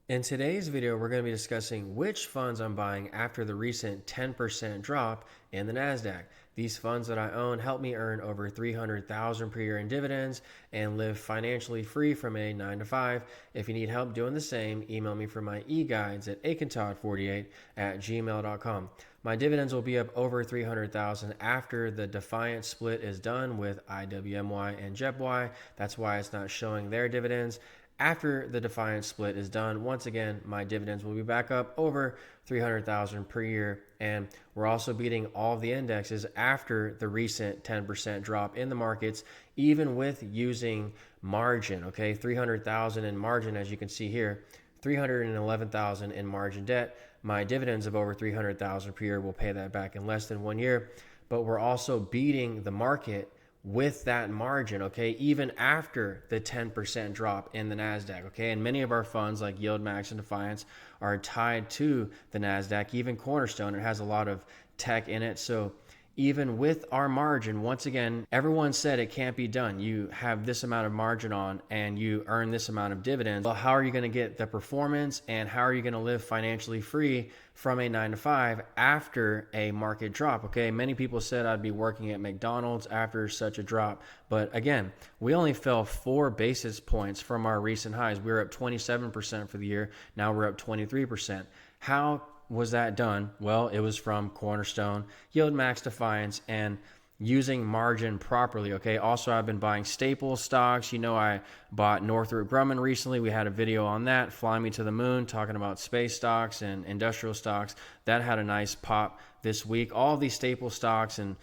In today's video, we're going to be discussing which funds I'm buying after the recent 10% drop in the NASDAQ. These funds that I own help me earn over $300,000 per year in dividends and live financially free from a 9 to 5. If you need help doing the same, email me for my e-guides at akintod48@gmail.com. My dividends will be up over $300,000 after the Defiance split is done with IWMY and JEPY. That's why it's not showing their dividends. After the Defiance split is done, once again, my dividends will be back up over $300,000 per year. And we're also beating all of the indexes after the recent 10% drop in the markets, even with using margin, okay? 300,000 in margin, as you can see here, 311,000 in margin debt. My dividends of over 300,000 per year will pay that back in less than 1 year. But we're also beating the market with that margin, okay, even after the 10% drop in the NASDAQ, okay? And many of our funds like Yieldmax and Defiance are tied to the NASDAQ. Even Cornerstone, it has a lot of tech in it. So even with our margin, once again, everyone said it can't be done. You have this amount of margin on and you earn this amount of dividends. Well, how are you going to get the performance and how are you going to live financially free from a 9 to 5 after a market drop? Okay, many people said I'd be working at McDonald's after such a drop. But again, we only fell 4 basis points from our recent highs. We were up 27% for the year. Now we're up 23%. How was that done? Well, it was from Cornerstone, Yieldmax, Defiance, and using margin properly, okay? Also, I've been buying staple stocks. You know, I bought Northrop Grumman recently. We had a video on that, Fly Me to the Moon, talking about space stocks and industrial stocks. That had a nice pop this week. All these staple stocks and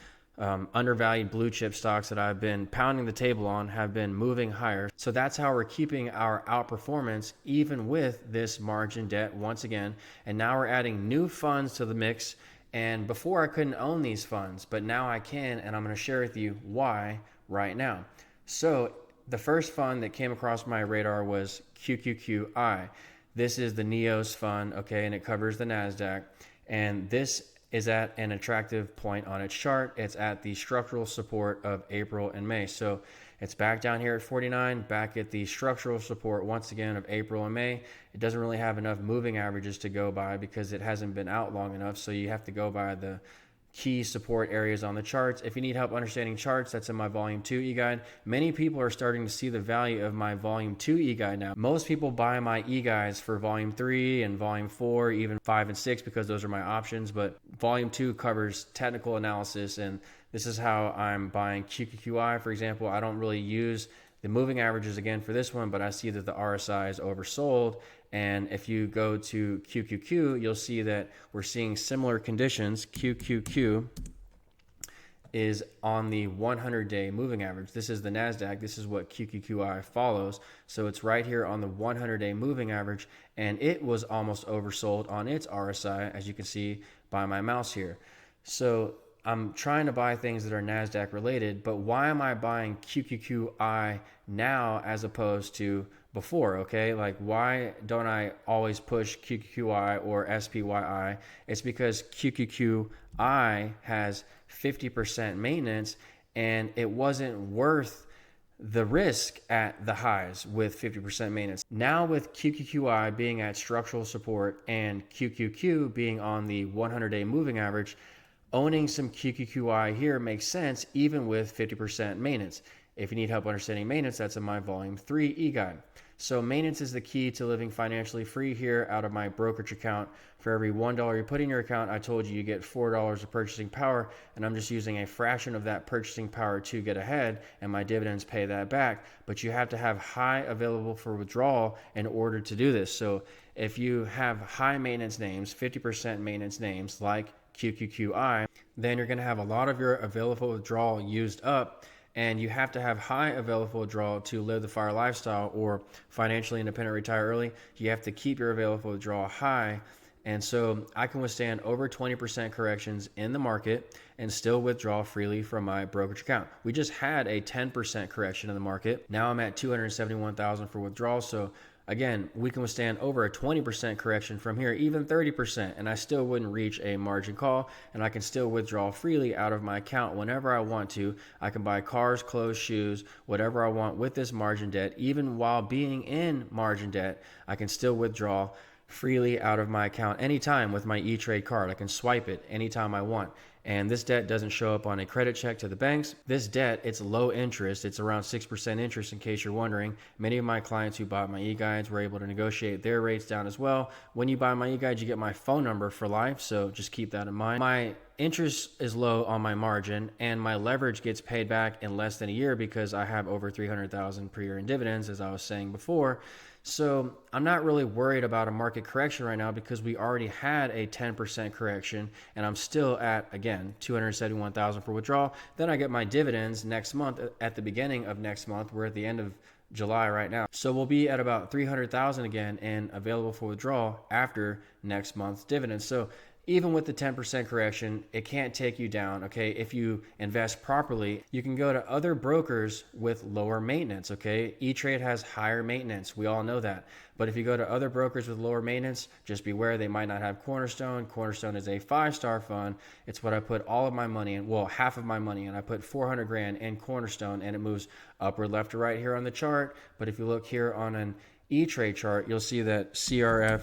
undervalued blue chip stocks that I've been pounding the table on have been moving higher. So that's how we're keeping our outperformance even with this margin debt once again. And now we're adding new funds to the mix. And before I couldn't own these funds, but now I can, and I'm going to share with you why right now. So the first fund that came across my radar was QQQI. This is the NEOS fund, okay, and it covers the NASDAQ. And this is at an attractive point on its chart. It's at the structural support of April and May. So it's back down here at 49, back at the structural support once again of April and May. It doesn't really have enough moving averages to go by because it hasn't been out long enough. So you have to go by the key support areas on the charts. If you need help understanding charts, that's in my volume 2 e-guide. Many people are starting to see the value of my volume 2 e-guide now. Most people buy my e-guides for volume 3 and volume 4, even 5 and 6, because those are my options. But volume 2 covers technical analysis, and this is how I'm buying QQQI, for example. I don't really use the moving averages again for this one, but I see that the RSI is oversold. And if you go to QQQ, you'll see that we're seeing similar conditions. QQQ is on the 100-day moving average. This is the NASDAQ. This is what QQQI follows. So it's right here on the 100-day moving average, and it was almost oversold on its RSI, as you can see by my mouse here. So I'm trying to buy things that are NASDAQ related, but why am I buying QQQI now as opposed to before, okay? Like, why don't I always push QQQI or SPYI? It's because QQQI has 50% maintenance, and it wasn't worth the risk at the highs with 50% maintenance. Now with QQQI being at structural support and QQQ being on the 100-day moving average, owning some QQQI here makes sense even with 50% maintenance. If you need help understanding maintenance, that's in my volume 3 e-guide. So maintenance is the key to living financially free here out of my brokerage account. For every $1 you put in your account, I told you get $4 of purchasing power, and I'm just using a fraction of that purchasing power to get ahead, and my dividends pay that back. But you have to have high available for withdrawal in order to do this. So if you have high maintenance names, 50% maintenance names like QQQI, then you're going to have a lot of your available withdrawal used up. And you have to have high available withdrawal to live the FIRE lifestyle or financially independent, retire early. You have to keep your available withdrawal high. And so I can withstand over 20% corrections in the market and still withdraw freely from my brokerage account. We just had a 10% correction in the market. Now I'm at 271,000 for withdrawal. So again, we can withstand over a 20% correction from here, even 30%, and I still wouldn't reach a margin call, and I can still withdraw freely out of my account whenever I want to. I can buy cars, clothes, shoes, whatever I want with this margin debt. Even while being in margin debt, I can still withdraw freely out of my account anytime with my E-Trade card. I can swipe it anytime I want. And this debt doesn't show up on a credit check to the banks. This debt, it's low interest. It's around 6% interest, in case you're wondering. Many of my clients who bought my e-guides were able to negotiate their rates down as well. When you buy my e-guides, you get my phone number for life, so just keep that in mind. My interest is low on my margin, and my leverage gets paid back in less than a year because I have over $300,000 per year in dividends, as I was saying before. So I'm not really worried about a market correction right now because we already had a 10% correction, and I'm still at, again, $271,000 for withdrawal. Then I get my dividends next month at the beginning of next month. We're at the end of July right now. So we'll be at about $300,000 again and available for withdrawal after next month's dividends. So even with the 10% correction, it can't take you down, okay? If you invest properly, you can go to other brokers with lower maintenance, okay? E-Trade has higher maintenance. We all know that. But if you go to other brokers with lower maintenance, just beware, they might not have Cornerstone. Cornerstone is a 5-star fund. It's what I put all of my money in, well, half of my money in. I put 400 grand in Cornerstone, and it moves upward, left, to right here on the chart. But if you look here on an E-Trade chart, you'll see that CRF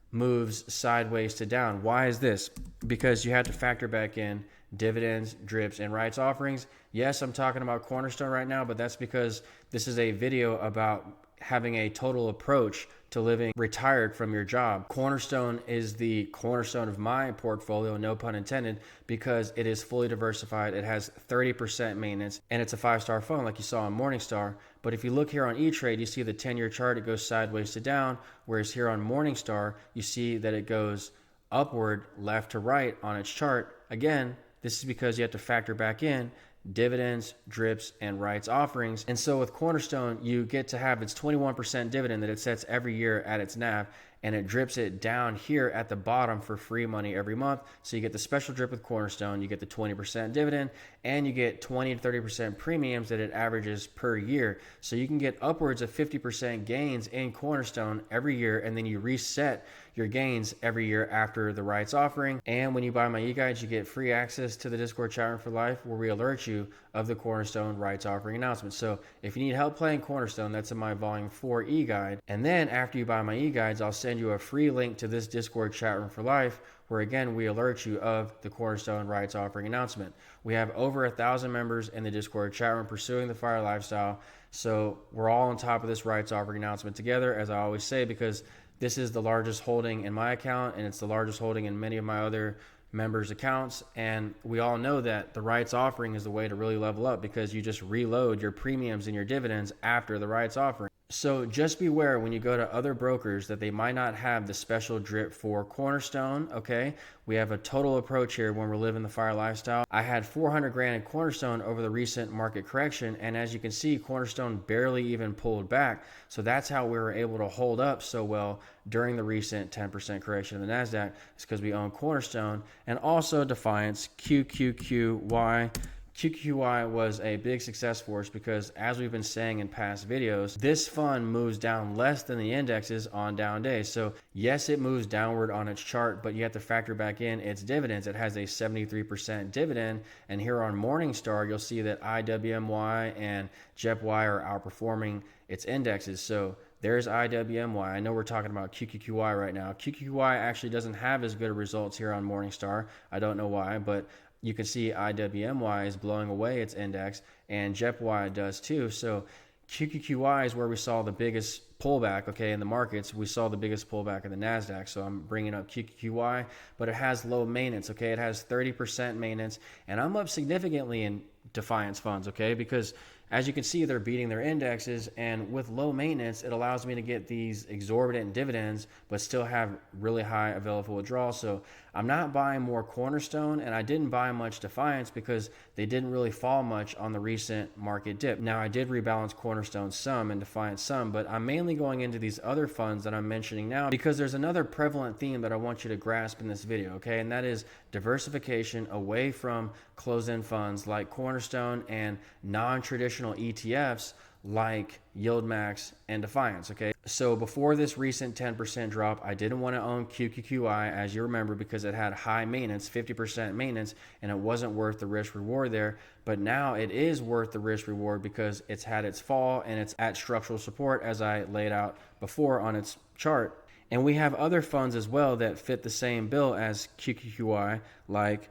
moves sideways to down. Why is this? Because you have to factor back in dividends, drips, and rights offerings. Yes, I'm talking about Cornerstone right now, but that's because this is a video about having a total approach to living retired from your job. Cornerstone is the cornerstone of my portfolio, no pun intended, because it is fully diversified. It has 30% maintenance, and it's a 5-star fund like you saw on Morningstar. But if you look here on E-Trade, you see the 10-year chart, it goes sideways to down, whereas here on Morningstar, you see that it goes upward, left to right on its chart. Again, this is because you have to factor back in dividends, drips, and rights offerings. And so with Cornerstone, you get to have its 21% dividend that it sets every year at its NAV, and it drips it down here at the bottom for free money every month. So you get the special drip with Cornerstone, you get the 20% dividend, and you get 20 to 30% premiums that it averages per year. So you can get upwards of 50% gains in Cornerstone every year, and then you reset your gains every year after the rights offering. And when you buy my e-guides, you get free access to the Discord chat room for life, where we alert you of the Cornerstone rights offering announcement. So if you need help playing Cornerstone, that's in my volume 4 e-guide. And then after you buy my e-guides, I'll send you a free link to this Discord chat room for life, where again, we alert you of the Cornerstone rights offering announcement. We have over 1,000 members in the Discord chat room pursuing the FIRE lifestyle. So we're all on top of this rights offering announcement together, as I always say, because this is the largest holding in my account, and it's the largest holding in many of my other members' accounts. And we all know that the rights offering is the way to really level up, because you just reload your premiums and your dividends after the rights offering. So just beware when you go to other brokers that they might not have the special drip for Cornerstone, okay? We have a total approach here when we're living the FIRE lifestyle. I had 400 grand in Cornerstone over the recent market correction, and as you can see, Cornerstone barely even pulled back. So that's how we were able to hold up so well during the recent 10% correction in the NASDAQ. It's because we own Cornerstone and also Defiance, QQQY. QQY was a big success for us because, as we've been saying in past videos, this fund moves down less than the indexes on down days. So yes, it moves downward on its chart, but you have to factor back in its dividends. It has a 73% dividend, and here on Morningstar, you'll see that IWMY and JEPY are outperforming its indexes. So there's IWMY. I know we're talking about QQQY right now. QQQY actually doesn't have as good of results here on Morningstar. I don't know why, but you can see IWMY is blowing away its index, and JEPY does too. So QQQY is where we saw the biggest pullback, okay, in the markets. We saw the biggest pullback in the NASDAQ, so I'm bringing up QQQY, but it has low maintenance, okay? It has 30% maintenance, and I'm up significantly in Defiance funds, okay, because as you can see, they're beating their indexes, and with low maintenance, it allows me to get these exorbitant dividends, but still have really high available withdrawal. So I'm not buying more Cornerstone, and I didn't buy much Defiance because they didn't really fall much on the recent market dip. Now, I did rebalance Cornerstone some and Defiance some, but I'm mainly going into these other funds that I'm mentioning now because there's another prevalent theme that I want you to grasp in this video, okay? And that is diversification away from closed-end funds like Cornerstone and non-traditional ETFs like Yieldmax and Defiance, okay? So before this recent 10% drop, I didn't want to own QQQI, as you remember, because it had high maintenance, 50% maintenance, and it wasn't worth the risk reward there. But now it is worth the risk reward because it's had its fall and it's at structural support, as I laid out before on its chart. And we have other funds as well that fit the same bill as QQQI, like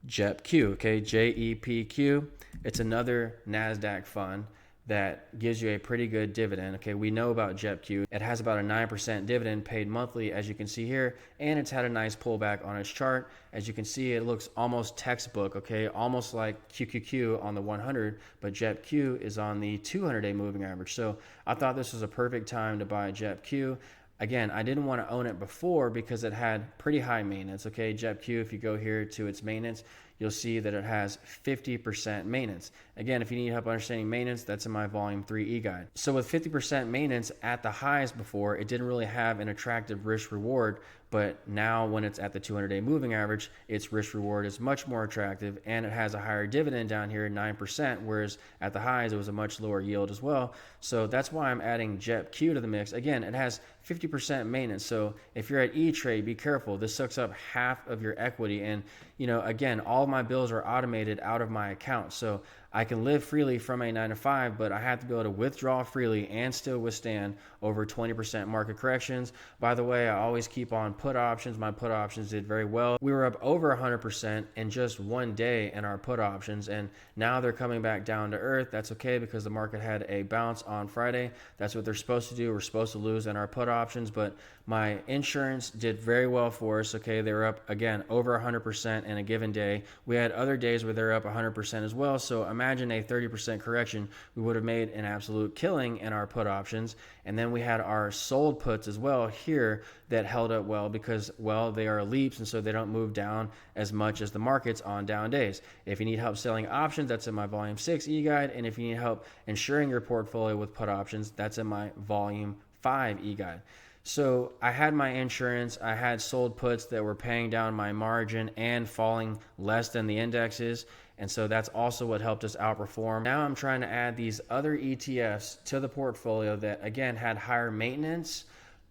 JEPQ, okay, JEPQ. It's another NASDAQ fund that gives you a pretty good dividend. Okay, we know about JEPQ. It has about a 9% dividend paid monthly, as you can see here, and it's had a nice pullback on its chart. As you can see, it looks almost textbook, okay, almost like QQQ on the 100, but JEPQ is on the 200-day moving average. So I thought this was a perfect time to buy JEPQ. Again, I didn't want to own it before because it had pretty high maintenance. Okay, JEPQ, if you go here to its maintenance, you'll see that it has 50% maintenance. Again, if you need help understanding maintenance, that's in my volume 3 e-guide. So with 50% maintenance at the highs before, it didn't really have an attractive risk reward, but now when it's at the 200-day moving average, its risk reward is much more attractive, and it has a higher dividend down here, 9%, whereas at the highs, it was a much lower yield as well. So that's why I'm adding JEPQ to the mix. Again, it has 50% maintenance. So if you're at E-Trade, be careful. This sucks up half of your equity. And, you know, again, all of my bills are automated out of my account. So I can live freely from a 9-to-5, but I have to be able to withdraw freely and still withstand over 20% market corrections. By the way, I always keep on put options. My put options did very well. We were up over 100% in just one day in our put options, and now they're coming back down to earth. That's okay because the market had a bounce on Friday. That's what they're supposed to do. We're supposed to lose in our put options, but my insurance did very well for us. Okay, they were up again over 100% in a given day. We had other days where they're up 100% as well. So imagine a 30% correction. We would have made an absolute killing in our put options. And then we had our sold puts as well here that held up well because, well, they are leaps, and so they don't move down as much as the markets on down days. If you need help selling options, that's in my volume 6 e-guide. And if you need help insuring your portfolio with put options, that's in my volume 5 e-guide. So I had my insurance, I had sold puts that were paying down my margin and falling less than the indexes. And so that's also what helped us outperform. Now I'm trying to add these other ETFs to the portfolio that, again, had higher maintenance,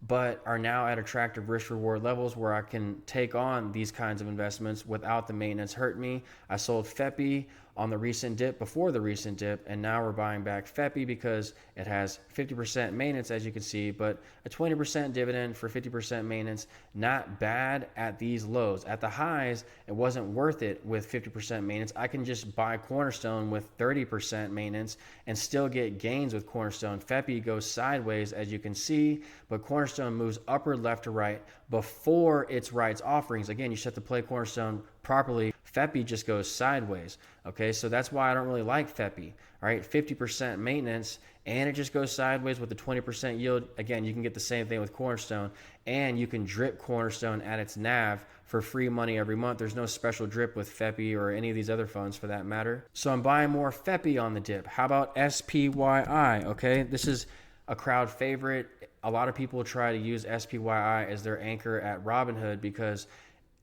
but are now at attractive risk reward levels where I can take on these kinds of investments without the maintenance hurt me. I sold FEPI on the recent dip, before the recent dip, and now we're buying back FEPI because it has 50% maintenance, as you can see, but a 20% dividend for 50% maintenance, not bad at these lows. At the highs, it wasn't worth it with 50% maintenance. I can just buy Cornerstone with 30% maintenance and still get gains with Cornerstone. FEPI goes sideways, as you can see, but Cornerstone moves upward, left to right before its rights offerings. Again, you just have to play Cornerstone properly. FEPI just goes sideways. Okay, so that's why I don't really like FEPI. All right, 50% maintenance, and it just goes sideways with a 20% yield. Again, you can get the same thing with Cornerstone, and you can drip Cornerstone at its NAV for free money every month. There's no special drip with FEPI or any of these other funds for that matter. So I'm buying more FEPI on the dip. How about SPYI? Okay, this is a crowd favorite. A lot of people try to use SPYI as their anchor at Robinhood because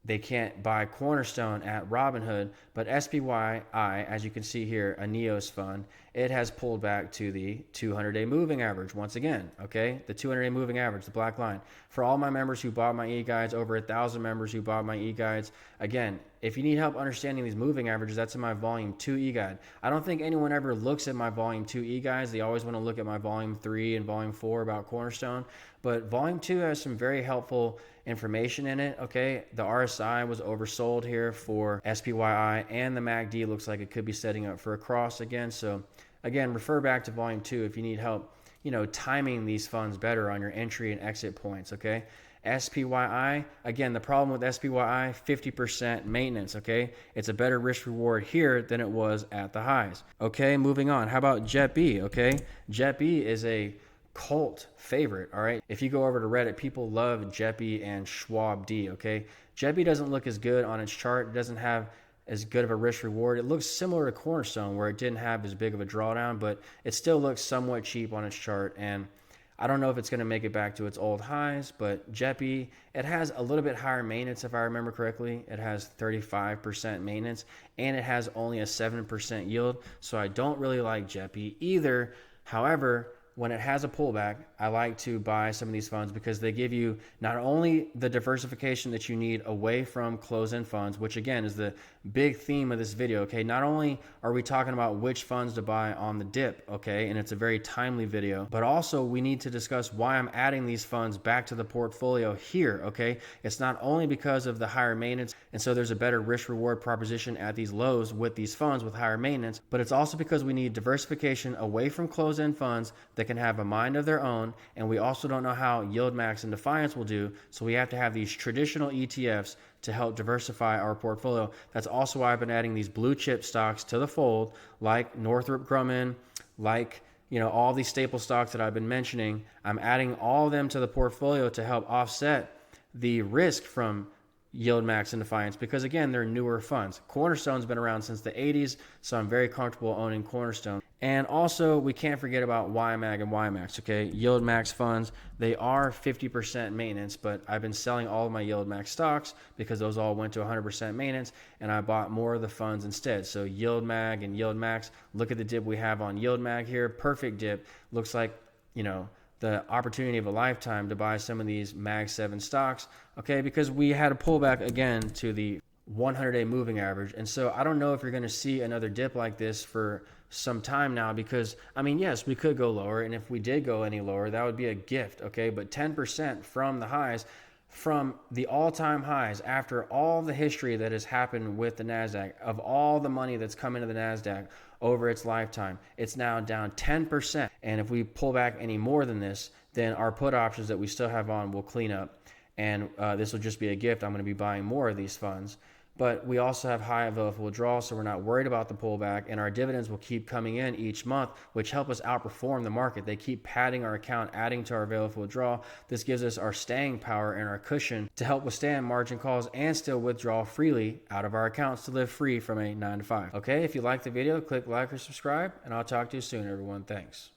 they can't buy Cornerstone at Robinhood, but SPYI, as you can see here, a NEOS fund, it has pulled back to the 200-day moving average once again, okay? The 200-day moving average, the black line. For all my members who bought my e-guides, over 1,000 members who bought my e-guides, again, if you need help understanding these moving averages, that's in my volume 2 e-guide. I don't think anyone ever looks at my volume 2 e-guides. They always want to look at my volume 3 and volume 4 about Cornerstone, but volume 2 has some very helpful information in it, okay? The RSI was oversold here for SPYI, and the MACD looks like it could be setting up for a cross again. So again, refer back to volume 2 if you need help, you know, timing these funds better on your entry and exit points, okay? SPYI, again, the problem with SPYI, 50% maintenance, okay? It's a better risk reward here than it was at the highs. Okay, moving on. How about JEPB, okay? JEPB is a cult favorite, all right? If you go over to Reddit, people love JEPI and Schwab D, okay? JEPI doesn't look as good on its chart. It doesn't have as good of a risk reward. It looks similar to Cornerstone where it didn't have as big of a drawdown, but it still looks somewhat cheap on its chart. And I don't know if it's going to make it back to its old highs, but JEPI, it has a little bit higher maintenance if I remember correctly. It has 35% maintenance and it has only a 7% yield. So I don't really like JEPI either. However, when it has a pullback, I like to buy some of these funds because they give you not only the diversification that you need away from closed-end funds, which again is the big theme of this video, okay? Not only are we talking about which funds to buy on the dip, okay, and it's a very timely video, but also we need to discuss why I'm adding these funds back to the portfolio here, okay? It's not only because of the higher maintenance, and so there's a better risk-reward proposition at these lows with these funds with higher maintenance, but it's also because we need diversification away from closed-end funds that can have a mind of their own, and we also don't know how Yieldmax and Defiance will do, so we have to have these traditional ETFs to help diversify our portfolio. That's also why I've been adding these blue chip stocks to the fold, like Northrop Grumman, like all these staple stocks that I've been mentioning. I'm adding all of them to the portfolio to help offset the risk from Yieldmax and Defiance, because again, they're newer funds. Cornerstone's been around since the 80s, so I'm very comfortable owning Cornerstone. And also, we can't forget about YMAG and YMAX, okay? Yieldmax funds, they are 50% maintenance, but I've been selling all of my Yieldmax stocks because those all went to 100% maintenance, and I bought more of the funds instead. So Yieldmag and Yieldmax, look at the dip we have on Yieldmag here, perfect dip. Looks like, the opportunity of a lifetime to buy some of these Mag 7 stocks, okay, because we had a pullback again to the 100-day moving average. And so I don't know if you're going to see another dip like this for some time now, because yes, we could go lower, and if we did go any lower, that would be a gift, okay? But 10% from the highs, from the all-time highs, after all the history that has happened with the NASDAQ, of all the money that's come into the NASDAQ over its lifetime, it's now down 10%. And if we pull back any more than this, then our put options that we still have on will clean up. And this will just be a gift. I'm going to be buying more of these funds. But we also have high available withdrawal, so we're not worried about the pullback, and our dividends will keep coming in each month, which help us outperform the market. They keep padding our account, adding to our available withdrawal. This gives us our staying power and our cushion to help withstand margin calls and still withdraw freely out of our accounts to live free from a 9 to 5. Okay, if you like the video, click like or subscribe, and I'll talk to you soon, everyone. Thanks.